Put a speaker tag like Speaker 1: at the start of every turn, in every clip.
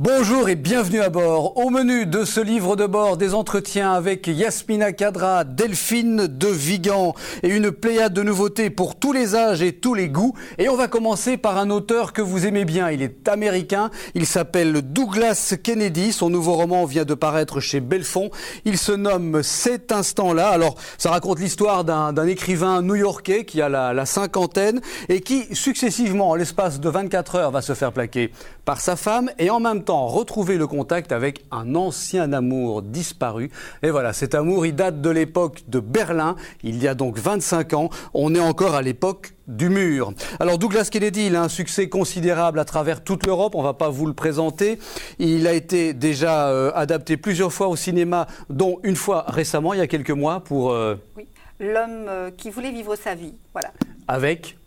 Speaker 1: Bonjour et bienvenue à bord. Au menu de ce livre de bord, des entretiens avec Yasmina Khadra, Delphine de Vigan et une pléiade de nouveautés pour tous les âges et tous les goûts. Et on va commencer par un auteur que vous aimez bien. Il est américain, il s'appelle Douglas Kennedy. Son nouveau roman vient de paraître chez Belfond. Il se nomme Cet instant-là. Alors, ça raconte l'histoire d'un écrivain new-yorkais qui a la cinquantaine et qui, successivement, en l'espace de 24 heures, va se faire plaquer par sa femme et en même temps retrouver le contact avec un ancien amour disparu. Et voilà, cet amour, il date de l'époque de Berlin, il y a donc 25 ans. On est encore à l'époque du mur. Alors Douglas Kennedy, il a un succès considérable à travers toute l'Europe, on ne va pas vous le présenter. Il a été déjà adapté plusieurs fois au cinéma, dont une fois récemment, il y a quelques mois, pour...
Speaker 2: Oui, L'homme qui voulait vivre sa vie, voilà.
Speaker 1: Avec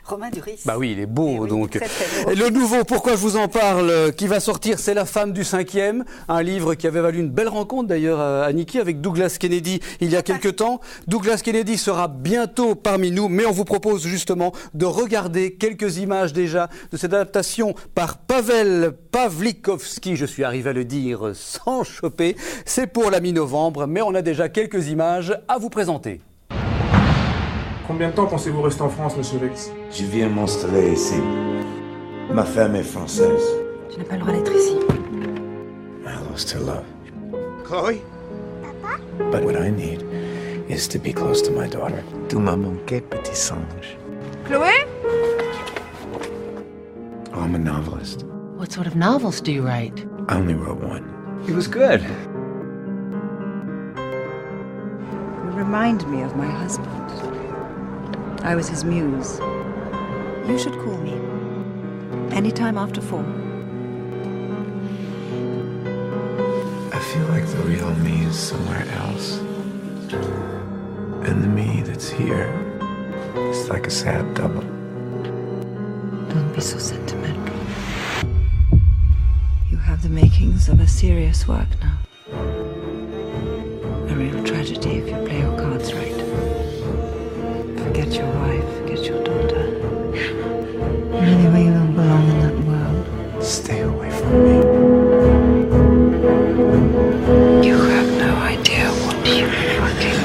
Speaker 2: Romain Duris.
Speaker 1: Bah oui, il est beau,
Speaker 2: oui,
Speaker 1: donc.
Speaker 2: très, très beau.
Speaker 1: Et le nouveau, pourquoi je vous en parle, qui va sortir, c'est La femme du cinquième, un livre qui avait valu une belle rencontre d'ailleurs à Niki avec Douglas Kennedy il y a quelques temps. Douglas Kennedy sera bientôt parmi nous, mais on vous propose justement de regarder quelques images déjà de cette adaptation par Pavel Pawlikowski, je suis arrivé à le dire sans choper. C'est pour la mi-novembre, mais on a déjà quelques images à vous présenter.
Speaker 3: Combien de temps pensez-vous rester en France, monsieur Vex?
Speaker 4: Je viens m'installer ici. Ma femme est française.
Speaker 5: Tu n'as pas le droit d'être ici.
Speaker 4: I lost her love. Chloe? Papa? But what I need is to be close to my daughter. Tu m'as manqué, petit singe.
Speaker 5: Chloé?
Speaker 4: I'm a novelist.
Speaker 5: What sort of novels do you write?
Speaker 4: I only wrote one.
Speaker 6: It was good.
Speaker 7: You remind me of my husband. I was his muse. You should call me. Anytime after 4.
Speaker 4: I feel like the real me is somewhere else. And the me that's here is like a sad double.
Speaker 7: Don't be so sentimental. You have the makings of a serious work now. A real tragedy if you play your cards right. Forget your wife, forget your daughter. Anyway, you don't belong in that world.
Speaker 4: Stay away from me.
Speaker 7: You have no idea what you fucking...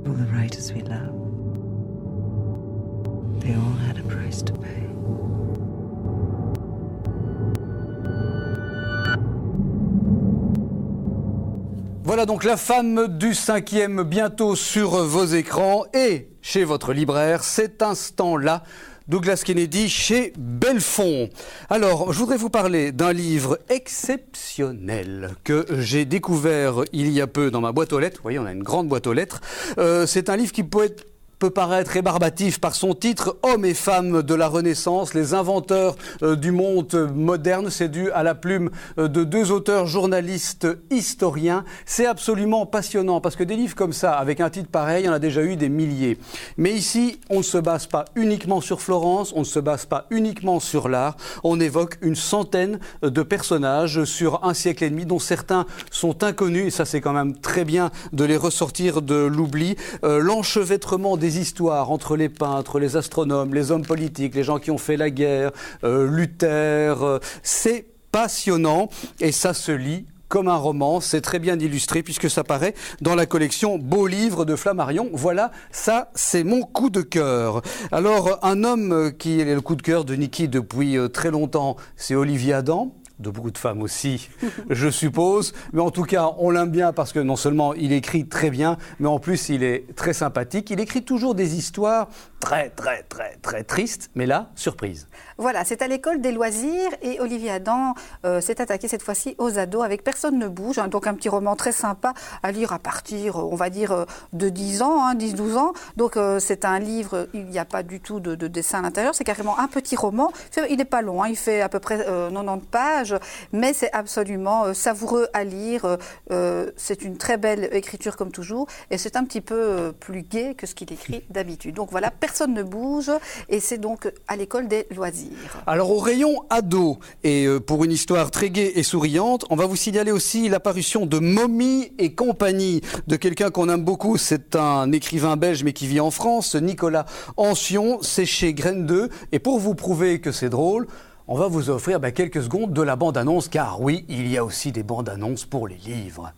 Speaker 7: All the writers we love, they all had a price to pay.
Speaker 1: Voilà donc La femme du cinquième bientôt sur vos écrans et chez votre libraire, Cet instant-là, Douglas Kennedy chez Belfond. Alors, je voudrais vous parler d'un livre exceptionnel que j'ai découvert il y a peu dans ma boîte aux lettres. Vous voyez, on a une grande boîte aux lettres. C'est un livre qui peut paraître rébarbatif par son titre « Hommes et femmes de la Renaissance, les inventeurs du monde moderne ». C'est dû à la plume de deux auteurs journalistes historiens. C'est absolument passionnant parce que des livres comme ça, avec un titre pareil, il y en a déjà eu des milliers. Mais ici, on ne se base pas uniquement sur Florence, on ne se base pas uniquement sur l'art. On évoque une centaine de personnages sur un siècle et demi dont certains sont inconnus. Et ça, c'est quand même très bien de les ressortir de l'oubli. L'enchevêtrement des histoires entre les peintres, les astronomes, les hommes politiques, les gens qui ont fait la guerre, Luther, c'est passionnant et ça se lit comme un roman, c'est très bien illustré puisque ça paraît dans la collection Beaux livres de Flammarion. Voilà, ça c'est mon coup de cœur. Alors un homme qui est le coup de cœur de Niki depuis très longtemps, c'est Olivier Adam. De beaucoup de femmes aussi, je suppose. Mais en tout cas, on l'aime bien parce que non seulement il écrit très bien, mais en plus il est très sympathique. Il écrit toujours des histoires très tristes, mais là, surprise.
Speaker 2: Voilà, c'est à l'école des loisirs et Olivier Adam s'est attaqué cette fois-ci aux ados avec Personne ne bouge, hein, donc un petit roman très sympa à lire à partir, on va dire, de 10 ans, hein, 10-12 ans. Donc c'est un livre, il n'y a pas du tout de dessin à l'intérieur, c'est carrément un petit roman. Il n'est pas long, hein, il fait à peu près 90 pages. pages, mais c'est absolument savoureux à lire. C'est une très belle écriture comme toujours, et c'est un petit peu plus gai que ce qu'il écrit d'habitude. Donc voilà, personne ne bouge, et c'est donc à l'école des loisirs.
Speaker 1: Alors au rayon ado, et pour une histoire très gaie et souriante, on va vous signaler aussi l'apparition de Momie et compagnie, de quelqu'un qu'on aime beaucoup. C'est un écrivain belge mais qui vit en France, Nicolas Ancion. C'est chez Graine 2, et pour vous prouver que c'est drôle, on va vous offrir quelques secondes de la bande-annonce, car oui, il y a aussi des bandes-annonces pour les livres.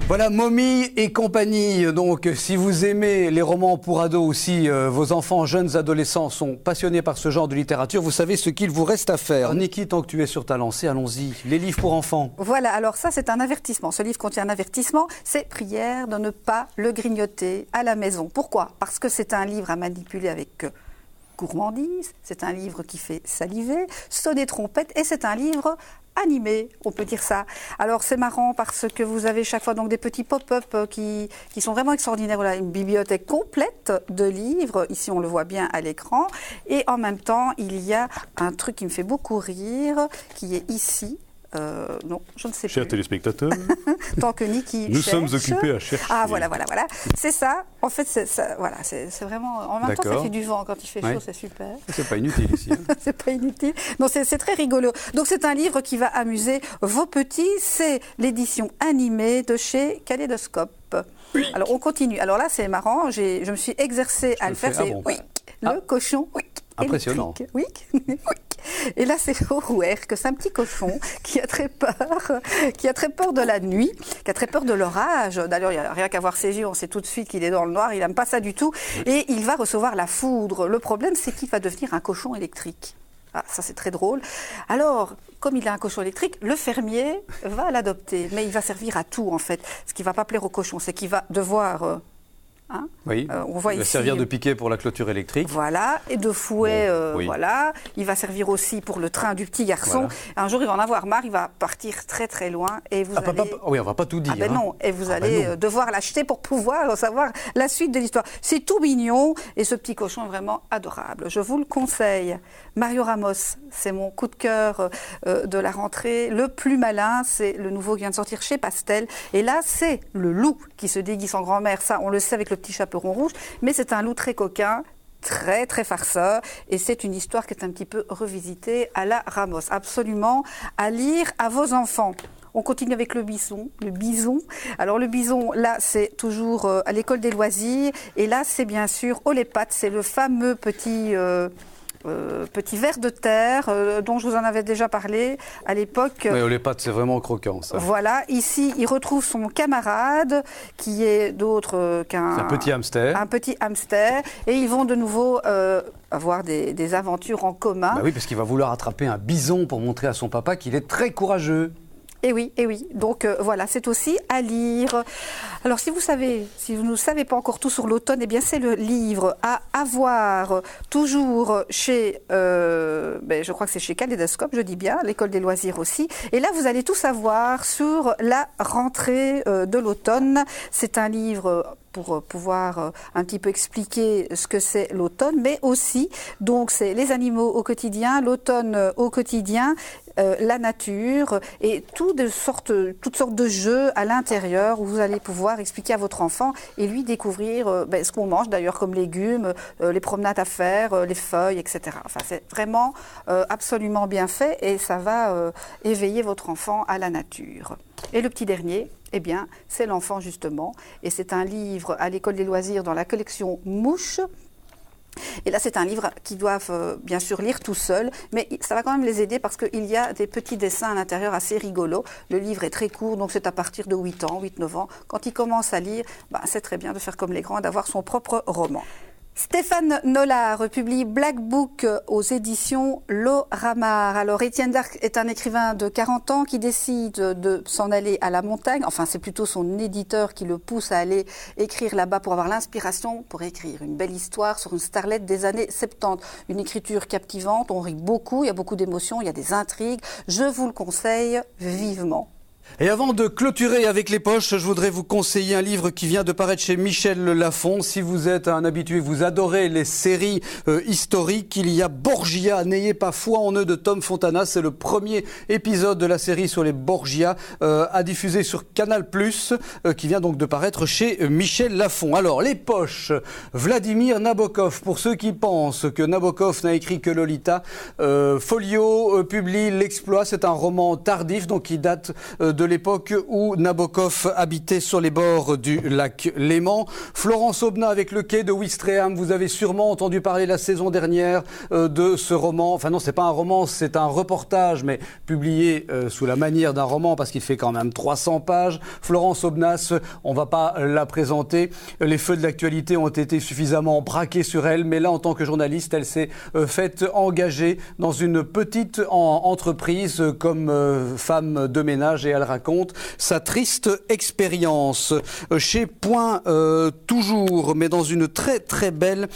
Speaker 1: Voilà, Momie et compagnie. Donc, si vous aimez les romans pour ados ou si vos enfants, jeunes adolescents sont passionnés par ce genre de littérature, vous savez ce qu'il vous reste à faire. Niki, tant que tu es sur ta lancée, allons-y. Les livres pour enfants.
Speaker 2: Voilà, alors ça c'est un avertissement. Ce livre contient un avertissement, c'est prière de ne pas le grignoter à la maison. Pourquoi? Parce que c'est un livre à manipuler avec gourmandise, c'est un livre qui fait saliver, sonner trompette, et c'est un livre animé, on peut dire ça. Alors c'est marrant parce que vous avez chaque fois donc des petits pop-up qui sont vraiment extraordinaires. Voilà, une bibliothèque complète de livres, ici on le voit bien à l'écran, et en même temps il y a un truc qui me fait beaucoup rire, qui est ici. Non, je ne sais
Speaker 6: Chers
Speaker 2: plus.
Speaker 6: téléspectateurs,
Speaker 2: Tant que Niki
Speaker 6: nous
Speaker 2: cherche.
Speaker 6: sommes occupés à chercher.
Speaker 2: Ah voilà. C'est ça. En fait, c'est vraiment. En même temps, ça
Speaker 1: D'accord.
Speaker 2: fait du vent quand il fait chaud,
Speaker 1: Ouais.
Speaker 2: c'est super.
Speaker 1: C'est pas inutile ici. Hein.
Speaker 2: C'est pas inutile. Non, c'est très rigolo. Donc c'est un livre qui va amuser vos petits. C'est l'édition animée de chez Kaléidoscope. Alors on continue. Alors là, c'est marrant. Je me suis exercée à le faire.
Speaker 1: fais,
Speaker 2: C'est
Speaker 1: ah bon.
Speaker 2: oui, le cochon. Oui.
Speaker 1: Impressionnant.
Speaker 2: Oui. Et là, c'est Orouer, que c'est un petit cochon qui a très peur de la nuit, qui a très peur de l'orage. D'ailleurs, il n'y a rien qu'à voir ses yeux, on sait tout de suite qu'il est dans le noir, il n'aime pas ça du tout. Et il va recevoir la foudre. Le problème, c'est qu'il va devenir un cochon électrique. Ah, ça, c'est très drôle. Alors, comme il a un cochon électrique, le fermier va l'adopter. Mais il va servir à tout, en fait. Ce qui ne va pas plaire au cochon, c'est qu'il va devoir...
Speaker 1: Oui,
Speaker 2: on voit
Speaker 1: il va
Speaker 2: ici,
Speaker 1: servir de piquet pour la clôture électrique.
Speaker 2: Voilà, et de fouet,
Speaker 1: Bon, oui.
Speaker 2: voilà. Il va servir aussi pour le train du petit garçon.
Speaker 1: Voilà.
Speaker 2: Un jour, il va en avoir marre, il va partir très très loin et vous allez...
Speaker 1: Oui, on va pas tout dire.
Speaker 2: Ah ben
Speaker 1: hein.
Speaker 2: non, et vous
Speaker 1: Ah ben
Speaker 2: allez
Speaker 1: non.
Speaker 2: devoir l'acheter pour pouvoir savoir la suite de l'histoire. C'est tout mignon et ce petit cochon est vraiment adorable. Je vous le conseille. Mario Ramos, c'est mon coup de cœur de la rentrée. Le plus malin, c'est le nouveau qui vient de sortir chez Pastel. Et là, c'est le loup qui se déguise en grand-mère. Ça, on le sait avec le petit chaperon rouge. Mais c'est un loup très coquin, très très farceur, et c'est une histoire qui est un petit peu revisitée à la Ramos. Absolument à lire à vos enfants. On continue avec le bison. Alors le bison, là, c'est toujours à l'école des loisirs, et là, c'est bien sûr Olépat, c'est le fameux petit petit ver de terre dont je vous en avais déjà parlé à l'époque.
Speaker 1: Oui, les pâtes, c'est vraiment croquant, ça.
Speaker 2: Voilà, ici, il retrouve son camarade qui est d'autre qu'un...
Speaker 1: Un petit hamster.
Speaker 2: Un petit hamster. Et ils vont de nouveau avoir des aventures en commun.
Speaker 1: Bah oui, parce qu'il va vouloir attraper un bison pour montrer à son papa qu'il est très courageux.
Speaker 2: Et oui. Donc voilà, c'est aussi à lire. Alors si vous ne savez pas encore tout sur l'automne, eh bien c'est le livre à avoir toujours chez, je crois que c'est chez Kaléidoscope, je dis bien, l'école des loisirs aussi. Et là, vous allez tout savoir sur la rentrée de l'automne. C'est un livre pour pouvoir un petit peu expliquer ce que c'est l'automne, mais aussi, donc c'est les animaux au quotidien, l'automne au quotidien, la nature et toutes sortes de jeux à l'intérieur où vous allez pouvoir expliquer à votre enfant et lui découvrir ce qu'on mange d'ailleurs comme légumes, les promenades à faire, les feuilles, etc. Enfin, c'est vraiment absolument bien fait et ça va éveiller votre enfant à la nature. Et le petit dernier, eh bien, c'est l'enfant justement, et c'est un livre à l'école des loisirs dans la collection Mouche. Et là, c'est un livre qu'ils doivent bien sûr lire tout seuls, mais ça va quand même les aider parce qu'il y a des petits dessins à l'intérieur assez rigolos. Le livre est très court, donc c'est à partir de 8 ans, 8-9 ans. Quand ils commencent à lire, c'est très bien de faire comme les grands et d'avoir son propre roman. Stéphane Nollard publie Black Book aux éditions Loramar. Alors Étienne Darc est un écrivain de 40 ans qui décide de s'en aller à la montagne. Enfin, c'est plutôt son éditeur qui le pousse à aller écrire là-bas pour avoir l'inspiration pour écrire une belle histoire sur une starlette des années 70. Une écriture captivante, on rit beaucoup, il y a beaucoup d'émotions, il y a des intrigues. Je vous le conseille vivement.
Speaker 1: Et avant de clôturer avec les poches, je voudrais vous conseiller un livre qui vient de paraître chez Michel Lafon. Si vous êtes un habitué, vous adorez les séries historiques, il y a Borgia, n'ayez pas foi en eux de Tom Fontana. C'est le premier épisode de la série sur les Borgia à diffuser sur Canal+, qui vient donc de paraître chez Michel Lafon. Alors, les poches, Vladimir Nabokov. Pour ceux qui pensent que Nabokov n'a écrit que Lolita, Folio publie L'Exploit. C'est un roman tardif, donc qui date de l'époque où Nabokov habitait sur les bords du lac Léman. Florence Aubenas avec Le Quai de Ouistreham. Vous avez sûrement entendu parler la saison dernière de ce roman. Enfin non, c'est pas un roman, c'est un reportage, mais publié sous la manière d'un roman parce qu'il fait quand même 300 pages. Florence Aubenas, on va pas la présenter. Les feux de l'actualité ont été suffisamment braqués sur elle, mais là, en tant que journaliste, elle s'est faite engager dans une petite entreprise comme femme de ménage et elle raconte sa triste expérience. Chez Point toujours, mais dans une très très belle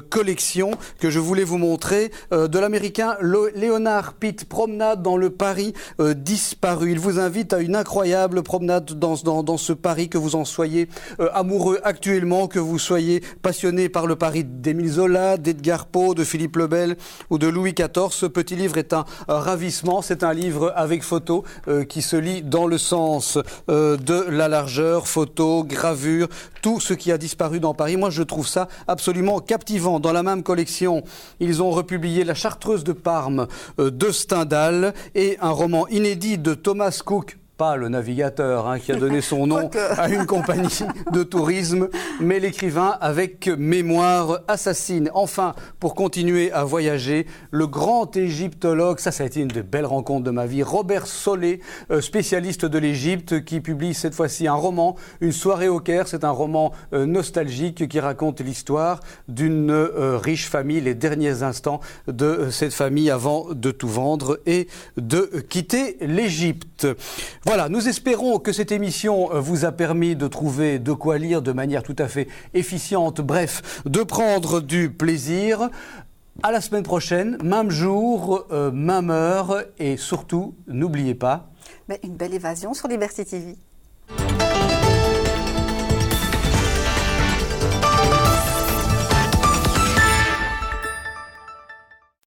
Speaker 1: collection que je voulais vous montrer, de l'américain Leonard Pitt, Promenade dans le Paris disparu. Il vous invite à une incroyable promenade dans ce Paris, que vous en soyez amoureux actuellement, que vous soyez passionné par le Paris d'Émile Zola, d'Edgar Poe, de Philippe le Bel ou de Louis XIV. Ce petit livre est un ravissement. C'est un livre avec photos qui se lit dans le sens de la largeur, photos, gravures, tout ce qui a disparu dans Paris. Moi, je trouve ça absolument captivant. Dans la même collection, ils ont republié La Chartreuse de Parme de Stendhal et un roman inédit de Thomas Cook. Pas le navigateur qui a donné son nom à une compagnie de tourisme, mais l'écrivain avec mémoire assassine. Enfin, pour continuer à voyager, le grand égyptologue, ça a été une des belles rencontres de ma vie, Robert Solé, spécialiste de l'Égypte, qui publie cette fois-ci un roman, Une soirée au Caire. C'est un roman nostalgique qui raconte l'histoire d'une riche famille, les derniers instants de cette famille avant de tout vendre et de quitter l'Égypte. Voilà, nous espérons que cette émission vous a permis de trouver de quoi lire de manière tout à fait efficiente, bref, de prendre du plaisir. À la semaine prochaine, même jour, même heure et surtout, n'oubliez pas...
Speaker 2: Une belle évasion sur Liberty TV.